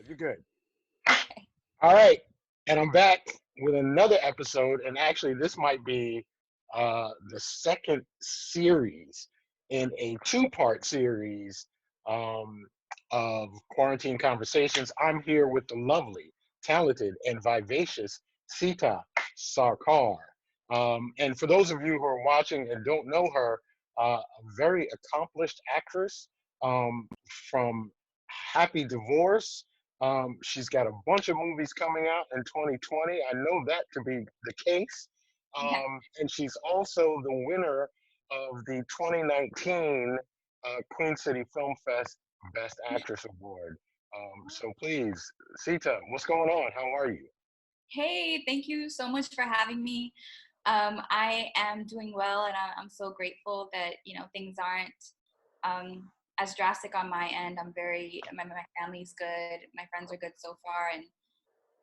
You're good. Okay. All right. And I'm back with another episode. And actually, this might be the second series in a two-part series um, of Quarantine Conversations. I'm here with the lovely, talented, and vivacious Sita Sarkar. And for those of you who are watching and don't know her, a very accomplished actress from Happy Divorce. She's got a bunch of movies coming out in 2020. I know that to be the case. Yeah. And she's also the winner of the 2019 Queen City Film Fest Best Actress Award. So please, Sita, what's going on? How are you? Hey, thank you so much for having me. I am doing well, and I'm so grateful that things aren't as drastic on my end. My family's good, my friends are good so far, and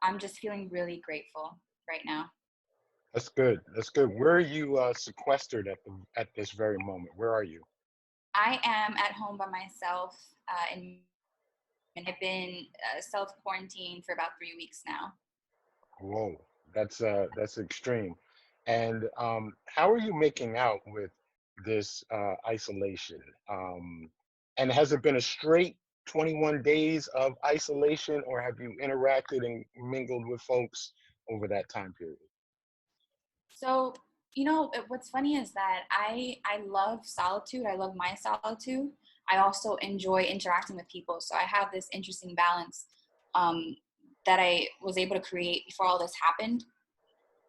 I'm just feeling really grateful right now. That's good. That's good. Where are you sequestered at this very moment? Where are you? I am at home by myself, and I've been self-quarantined for about 3 weeks now. Whoa, that's extreme. And how are you making out with this isolation? And has it been a straight 21 days of isolation, or have you interacted and mingled with folks over that time period? So, what's funny is that I love solitude. I love my solitude. I also enjoy interacting with people. So I have this interesting balance um, that I was able to create before all this happened.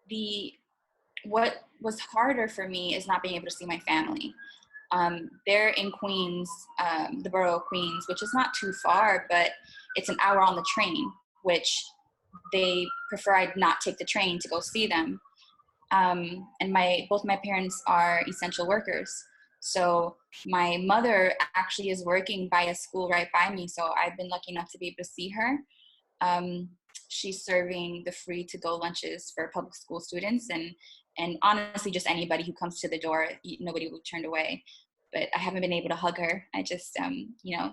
The What was harder for me is not being able to see my family. They're in Queens, the borough of Queens, which is not too far, but it's an hour on the train, which they prefer I not take the train to go see them. And both my parents are essential workers. So my mother actually is working by a school right by me. So I've been lucky enough to be able to see her. Um, she's serving the free to-go lunches for public school students, and honestly, just anybody who comes to the door, nobody will be turned away. But I haven't been able to hug her. I just,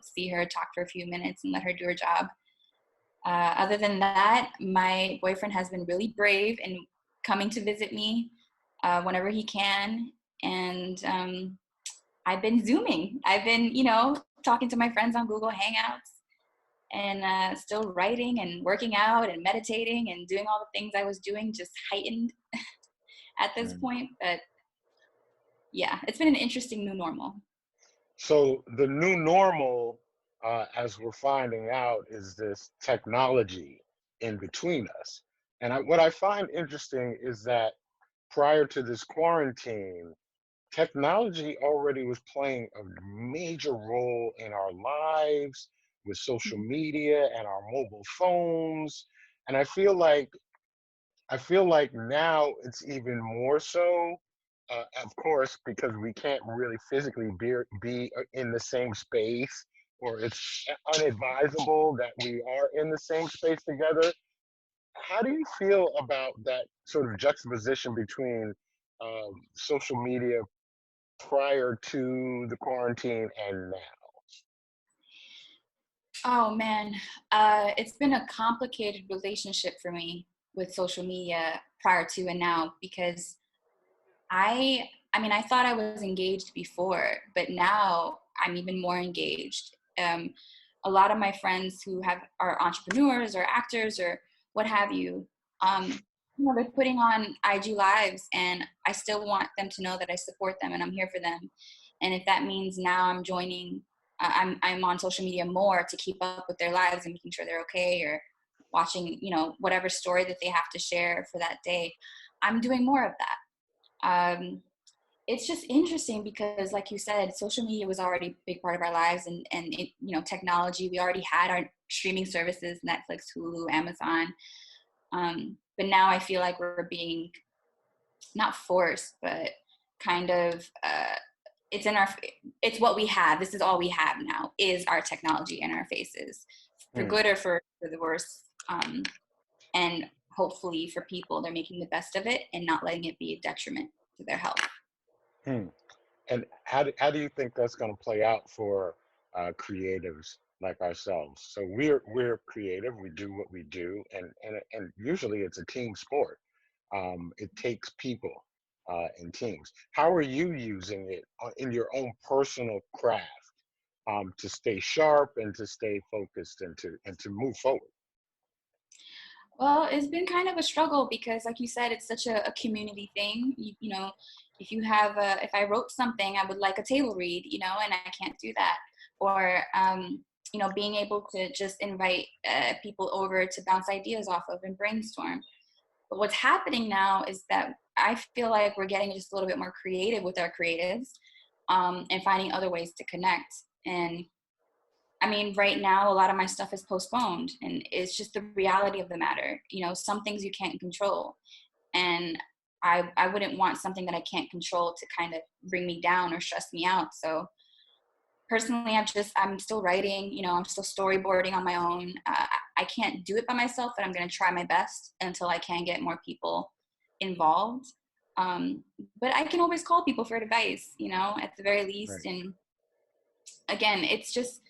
see her, talk for a few minutes, and let her do her job. Other than that, my boyfriend has been really brave in coming to visit me whenever he can. And I've been Zooming. I've been, talking to my friends on Google Hangouts, and still writing and working out and meditating and doing all the things I was doing, just heightened at this Mm. point. But yeah, it's been an interesting new normal. So the new normal, as we're finding out, is this technology in between us. And what I find interesting is that prior to this quarantine, technology already was playing a major role in our lives with social media and our mobile phones. And I feel like now it's even more so, of course, because we can't really physically be in the same space, or it's unadvisable that we are in the same space together. How do you feel about that sort of juxtaposition between social media prior to the quarantine and now? Oh man, it's been a complicated relationship for me with social media prior to and now, because I thought I was engaged before, but now I'm even more engaged. A lot of my friends who are entrepreneurs or actors or what have you, they're putting on IG lives, and I still want them to know that I support them and I'm here for them. And if that means now I'm joining, I'm on social media more to keep up with their lives and making sure they're okay, or watching, whatever story that they have to share for that day, I'm doing more of that. It's just interesting because, like you said, social media was already a big part of our lives, and it, technology, we already had our streaming services, Netflix, Hulu, Amazon. But now I feel like we're being not forced, but kind of, it's what we have. This is all we have now, is our technology in our faces, for Hmm, good or for the worse. And hopefully for people, they're making the best of it and not letting it be a detriment to their health. hmm. And how do you think that's going to play out for creatives like ourselves. So we're creative. We do what we do, and usually it's a team sport. It takes people and teams. How are you using it in your own personal craft to stay sharp and to stay focused and to move forward? Well, it's been kind of a struggle because, like you said, it's such a community thing. You know, if you have if I wrote something, I would like a table read, you know, and I can't do that. Or, you know, being able to just invite people over to bounce ideas off of and brainstorm. But what's happening now is that I feel like we're getting just a little bit more creative with our creatives, and finding other ways to connect. And I mean, right now, a lot of my stuff is postponed, and it's just the reality of the matter. You know, some things you can't control. And I wouldn't want something that I can't control to kind of bring me down or stress me out. So personally, I'm still writing, you know, I'm still storyboarding on my own. I can't do it by myself, but I'm going to try my best until I can get more people involved. Um, but I can always call people for advice, you know, at the very least. Right. And again, it's just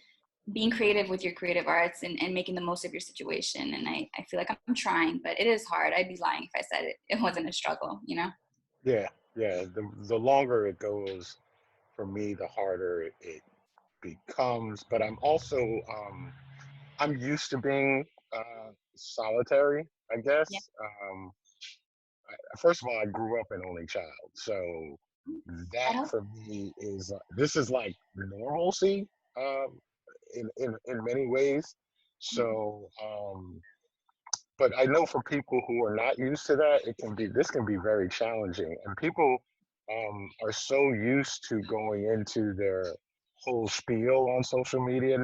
being creative with your creative arts and making the most of your situation. And I feel like I'm trying, but it is hard. I'd be lying if I said it wasn't a struggle, you know? Yeah, yeah. The longer it goes for me, the harder it becomes. But I'm also I'm used to being solitary, I Yeah. guess. First of all, I grew up an only child, so That that helps. for me is this is like normalcy um, in many ways. So, but I know for people who are not used to that, this can be very challenging, and people are so used to going into their whole spiel on social media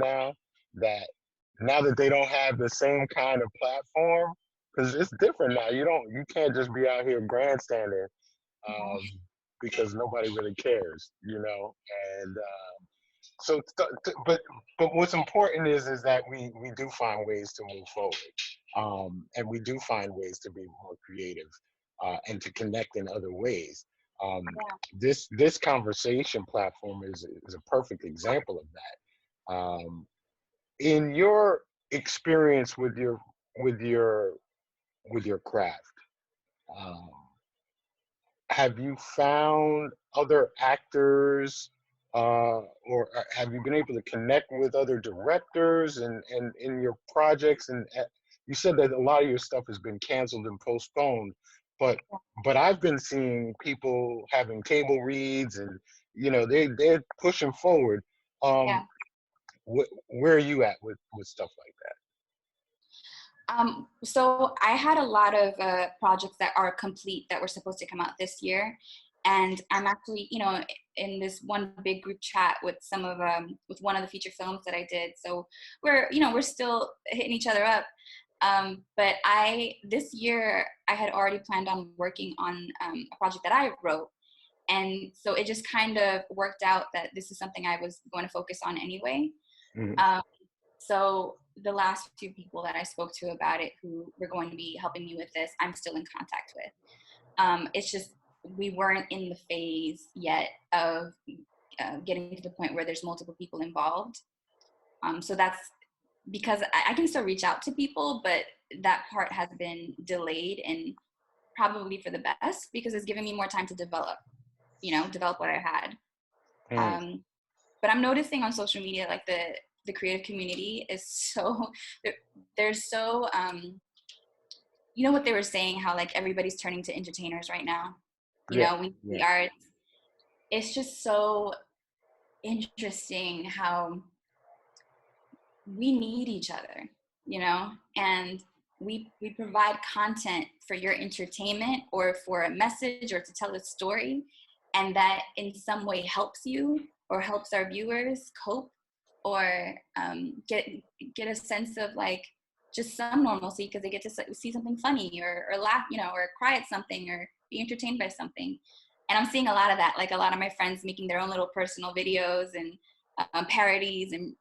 that now that they don't have the same kind of platform, because it's different now. You can't just be out here grandstanding No. um, because nobody really cares, and so, but what's important is that we do find ways to move forward, and we do find ways to be more creative, and to connect in other ways. Um, Yeah. this conversation platform is a perfect example of that. In your experience with your with your craft, um, have you found other actors, or have you been able to connect with other directors and in your projects? And you said that a lot of your stuff has been canceled and postponed, but I've been seeing people having table reads, and they're pushing forward. Yeah. Um, where are you at with stuff like So I had a lot of projects that are complete that were supposed to come out this year, and I'm actually, you know, in this one big group chat with with one of the feature films that I did. So we're still hitting each other up. But this year I had already planned on working on a project that I wrote, and so it just kind of worked out that this is something I was going to focus on anyway. that? Hmm. Um, so the last few people that I spoke to about it who were going to be helping me with this, I'm still in contact with. It's just we weren't in the phase yet of getting to the point where there's multiple people involved. So that's because I can still reach out to people, but that part has been delayed, and probably for the best because it's giving me more time to develop what I had. Mm. Um, but I'm noticing on social media, like the creative community is so they're so you know what they were saying, how like everybody's turning to entertainers right now. You Yeah, know, we yeah, are. It's just so interesting how we need each other, you know, and we provide content for your entertainment or for a message or to tell a story, and that in some way helps you or helps our viewers cope or get a sense of like just some normalcy because they get to see something funny or laugh, you know, or cry at something or be entertained by something. And I'm seeing a lot of that, like a lot of my friends making their own little personal videos and parodies and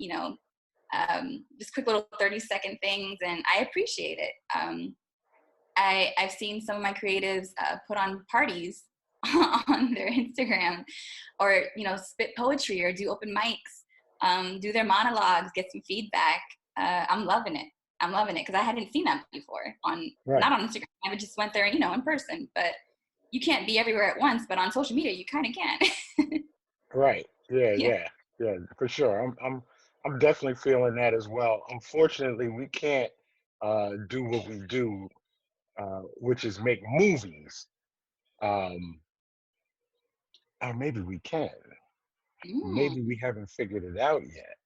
just quick little 30-second things, and I appreciate it. I've seen some of my creatives put on parties on their Instagram, or spit poetry or do open mics. do their monologues, get some feedback. I'm loving it. I'm loving it because I hadn't seen that before Right. not on Instagram. I just went there, in person. But you can't be everywhere at once. But on social media, you kind of can. Right. Yeah, Yeah. yeah, yeah, for sure. I'm definitely feeling that as well. Unfortunately, we can't do what we do, which is make movies. Um, or maybe we can. Mm. Maybe we haven't figured it out yet.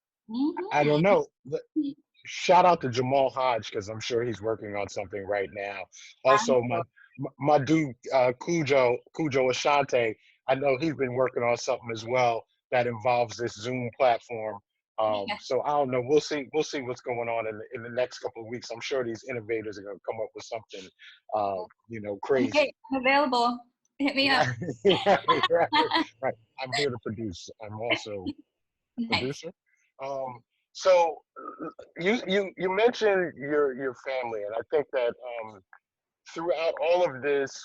I don't Mm-hmm. know. Shout out to Jamal Hodge because I'm sure he's working on something right now. Also, my dude Cujo Ashante, I know he's been working on something as well that involves this Zoom platform. Yeah. So I don't know. We'll see what's going on in the next couple of weeks. I'm sure these innovators are going to come up with something, Hey, crazy. I'm available. Hit me up. Right, right, right, right. I'm here to produce. I'm also Nice. producer. So you mentioned your family, and I think that throughout all of this,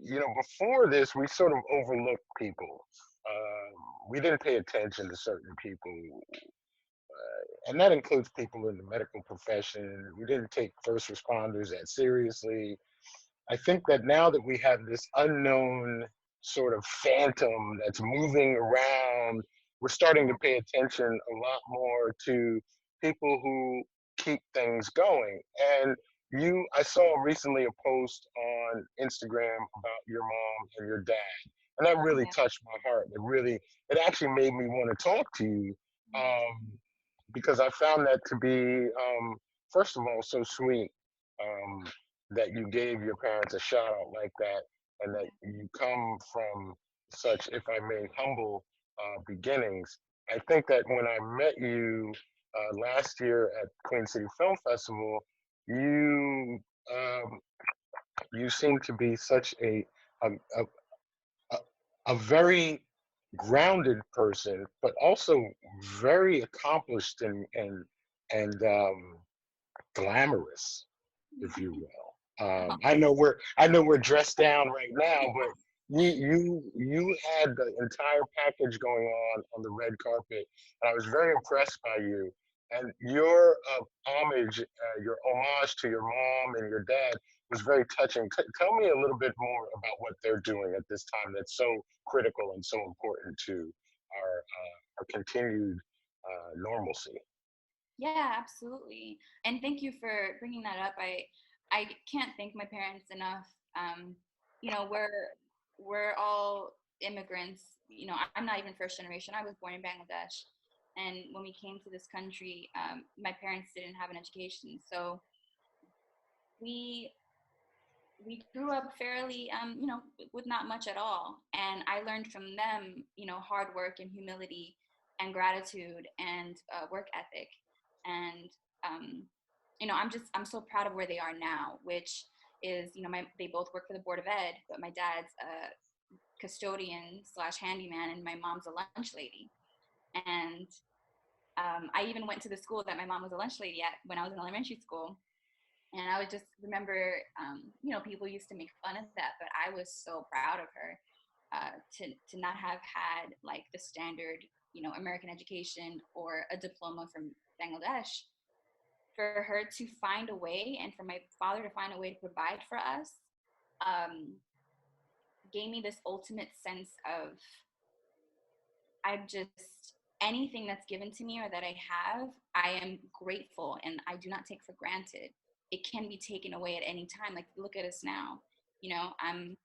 before this, we sort of overlooked people. We didn't pay attention to certain people, and that includes people in the medical profession. We didn't take first responders that seriously. I think that now that we have this unknown sort of phantom that's moving around, we're starting to pay attention a lot more to people who keep things going. And I saw recently a post on Instagram about your mom and your dad, and that really Yeah. touched my heart. It actually made me want to talk to you, um, because I found that to be, first of all, so sweet. Um, that you gave your parents a shout out like that, and that you come from such, if I may, humble beginnings. I think that when I met you last year at Queen City Film Festival, you um, you seem to be such a, a, a very grounded person, but also very accomplished and glamorous, if you will. I know we're dressed down right now, but you had the entire package going on the red carpet, and I was very impressed by you. And your homage to your mom and your dad was very touching. Tell me a little bit more about what they're doing at this time that's so critical and so important to our continued normalcy. Yeah, absolutely. And thank you for bringing that up. I can't thank my parents enough. Um, you know, we're all immigrants. I'm not even first generation. I was born in Bangladesh, and when we came to this country, my parents didn't have an education, so we we grew up fairly, with not much at all. And I learned from them, hard work and humility and gratitude and work ethic. And, um, I'm so proud of where they are now, which is, they both work for the Board of Ed, but my dad's a custodian slash handyman, and my mom's a lunch lady. And I even went to the school that my mom was a lunch lady at when I was in elementary school. And I would just remember, people used to make fun of that, but I was so proud of her to not have had like the standard, American education or a diploma from Bangladesh. For her to find a way, and for my father to find a way to provide for us, um, gave me this ultimate sense of, I just, anything that's given to me or that I have, I am grateful and I do not take for granted. It can be taken away at any time. Like, look at us now. I'm,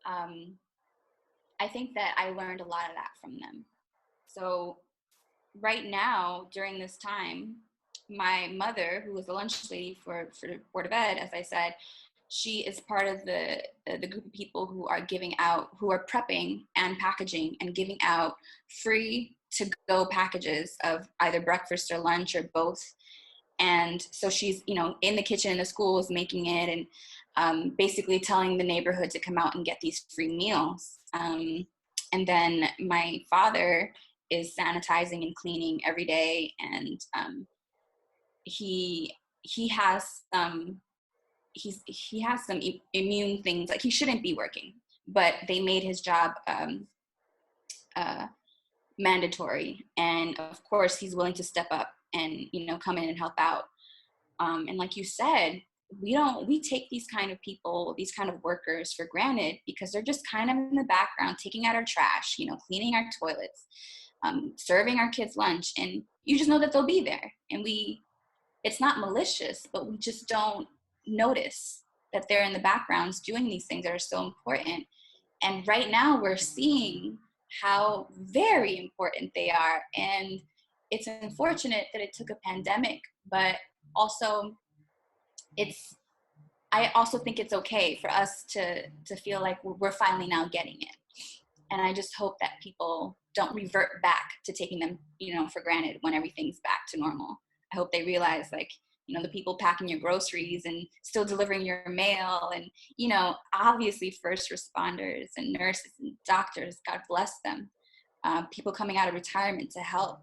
um, I think that I learned a lot of that from them. So right now, during this time, my mother, who was the lunch lady for the Board of Ed, as I said, she is part of the group of people who are giving out, who are prepping and packaging and giving out free to go packages of either breakfast or lunch or both. And so she's, in the kitchen in the schools making it, and basically telling the neighborhood to come out and get these free meals. And then my father is sanitizing and cleaning every day, and he has he has some immune things, like he shouldn't be working, but they made his job uh, mandatory. And of course, he's willing to step up and, you know, come in and help out. And like you said, we take these kind of people, these kind of workers for granted because they're just kind of in the background, taking out our trash, you know, cleaning our toilets, serving our kids lunch. And you just know that they'll be there. And it's not malicious, but we just don't notice that they're in the backgrounds doing these things that are so important. And right now we're seeing how very important they are. And it's unfortunate that it took a pandemic, but also I also think it's okay for us to feel like we're finally now getting it. And I just hope that people don't revert back to taking them, you know, for granted when everything's back to normal. I hope they realize, like, you know, the people packing your groceries and still delivering your mail, and, you know, obviously first responders and nurses and doctors, God bless them, people coming out of retirement to help.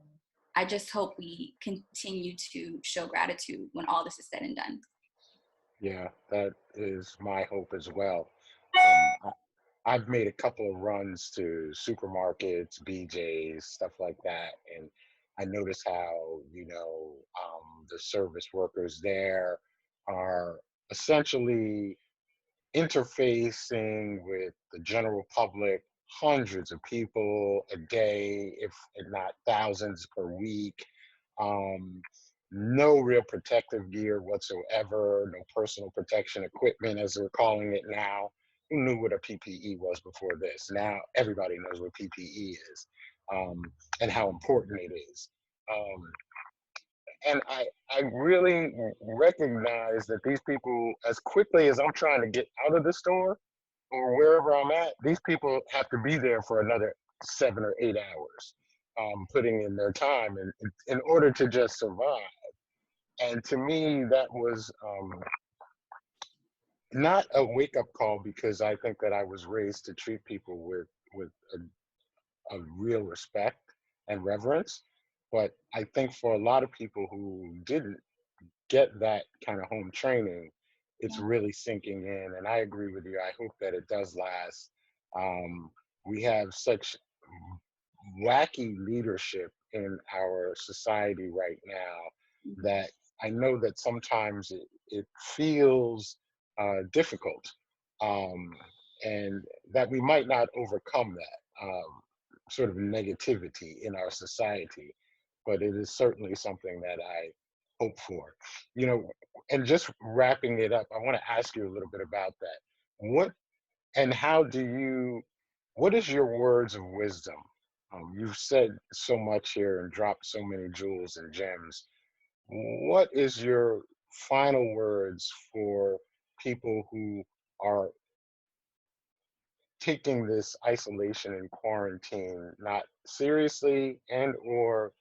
I just hope we continue to show gratitude when all this is said and done. Yeah, that is my hope as well. I've made a couple of runs to supermarkets, BJ's, stuff like that, and I notice how, you know, the service workers there are essentially interfacing with the general public, hundreds of people a day, if not thousands per week. Um, no real protective gear whatsoever, no personal protection equipment, as they're calling it now. Who knew what a PPE was before this? Now everybody knows what PPE is, um, and how important it is. Um, and I really recognize that these people, as quickly as I'm trying to get out of the store or wherever I'm at, these people have to be there for another 7 or 8 hours, putting in their time in order to just survive. And to me, that was not a wake up call, because I think that I was raised to treat people with a real respect and reverence. But I think for a lot of people who didn't get that kind of home training, it's Yeah. really sinking in. And I agree with you. I hope that it does last. We have such wacky leadership in our society right now that I know that sometimes it feels difficult, um, and that we might not overcome that sort of negativity in our society, but it is certainly something that I hope for. You know, and just wrapping it up, I want to ask you a little bit about that. What and how do you, what is your words of wisdom? You've said so much here and dropped so many jewels and gems. What is your final words for people who are taking this isolation and quarantine not seriously, and or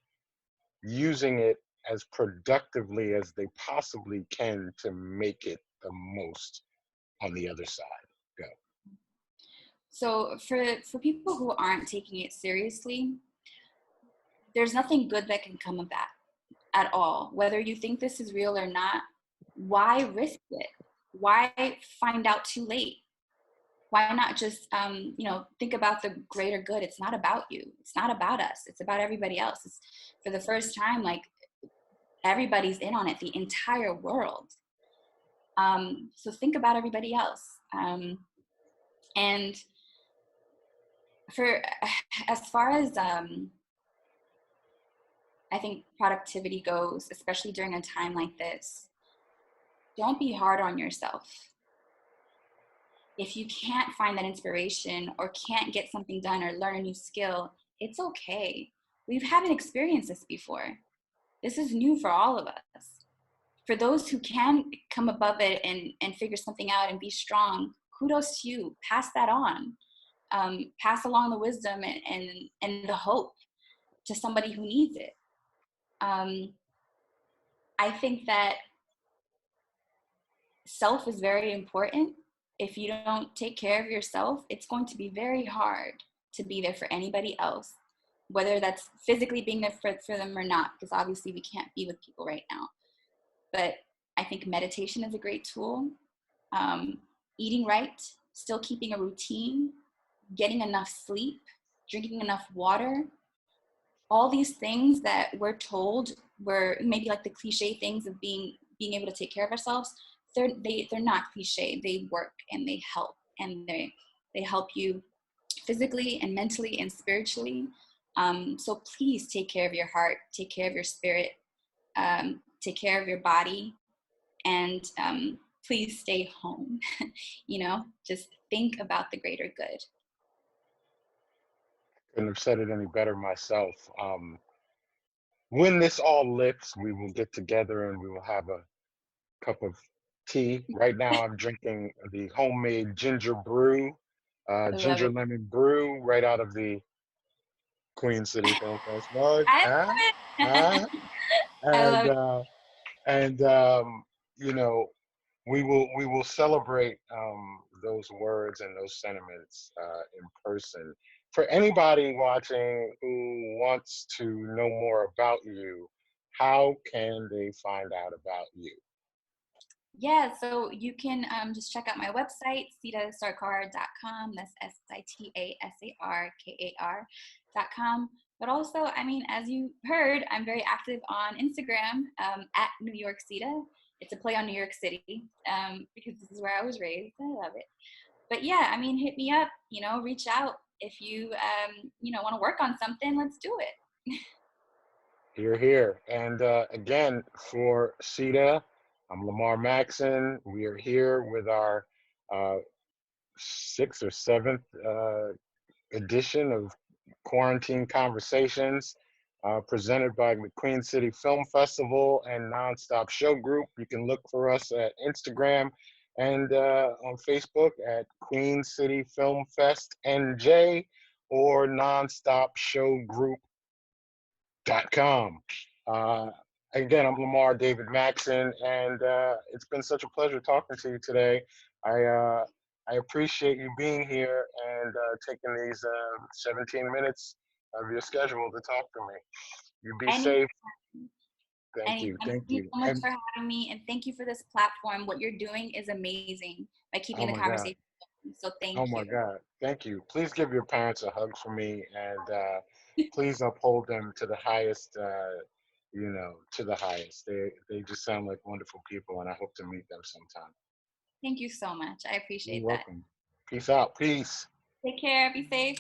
using it as productively as they possibly can to make it the most on the other side? Go. So for people who aren't taking it seriously, there's nothing good that can come of that at all. Whether you think this is real or not, why risk it? Why find out too late? Why not just you know, think about the greater good? It's not about you. It's not about us. It's about everybody else. It's, for the first time, like, everybody's in on it, the entire world. So think about everybody else. And for as far as I think productivity goes, especially during a time like this, don't be hard on yourself. If you can't find that inspiration or can't get something done or learn a new skill, it's okay. We haven't experienced this before. This is new for all of us. For those who can come above it and figure something out and be strong, kudos to you. Pass that on. Pass along the wisdom and the hope to somebody who needs it. I think that self is very important. If you don't take care of yourself, it's going to be very hard to be there for anybody else, whether that's physically being there for them or not, because obviously we can't be with people right now. But I think meditation is a great tool. Eating right, still keeping a routine, getting enough sleep, drinking enough water, all these things that we're told were maybe like the cliche things of being able to take care of ourselves, they're not cliche. They work and they help, and they help you physically and mentally and spiritually. So please take care of your heart, take care of your spirit, take care of your body, and please stay home. Just think about the greater good. Couldn't have said it any better myself. When this all lifts, we will get together and we will have a cup of tea. Right now, I'm drinking the homemade ginger brew, I love ginger it. lemon brew, right out of the Queen City Film Fest. What? I Huh? love Huh? it. I love And it. and you know, we will celebrate those words and those sentiments in person. For anybody watching who wants to know more about you, how can they find out about you? Yeah, so you can just check out my website, sitasarkar.com. That's SITASARKAR.com. But also, I mean, as you heard, I'm very active on Instagram at New York Sita. It's a play on New York City because this is where I was raised. I love it. But yeah, I mean, hit me up, reach out if you, want to work on something, let's do it. You're here. And again, for Sita, I'm Lamar Maxon. We are here with our uh, sixth or seventh edition of Quarantine Conversations, presented by the Queen City Film Festival and Nonstop Show Group. You can look for us at Instagram and on Facebook at Queen City Film Fest NJ or Nonstop Show Group.com. Uh, again, I'm Lamar David Maxon, and it's been such a pleasure talking to you today. I appreciate you being here and taking these 17 minutes of your schedule to talk to me. You be Any, safe. Thank you. anytime. Thank Thank you you. so much And for having me, and thank you for this platform. What you're doing is amazing by oh keeping the my God. conversation going. So thank Oh my you. God. Thank you. Please give your parents a hug for me and please uphold them to the highest, to the highest. They just sound like wonderful people and I hope to meet them sometime. Thank you so much. I You're appreciate that. welcome. Peace out. Peace. Take care. Be safe.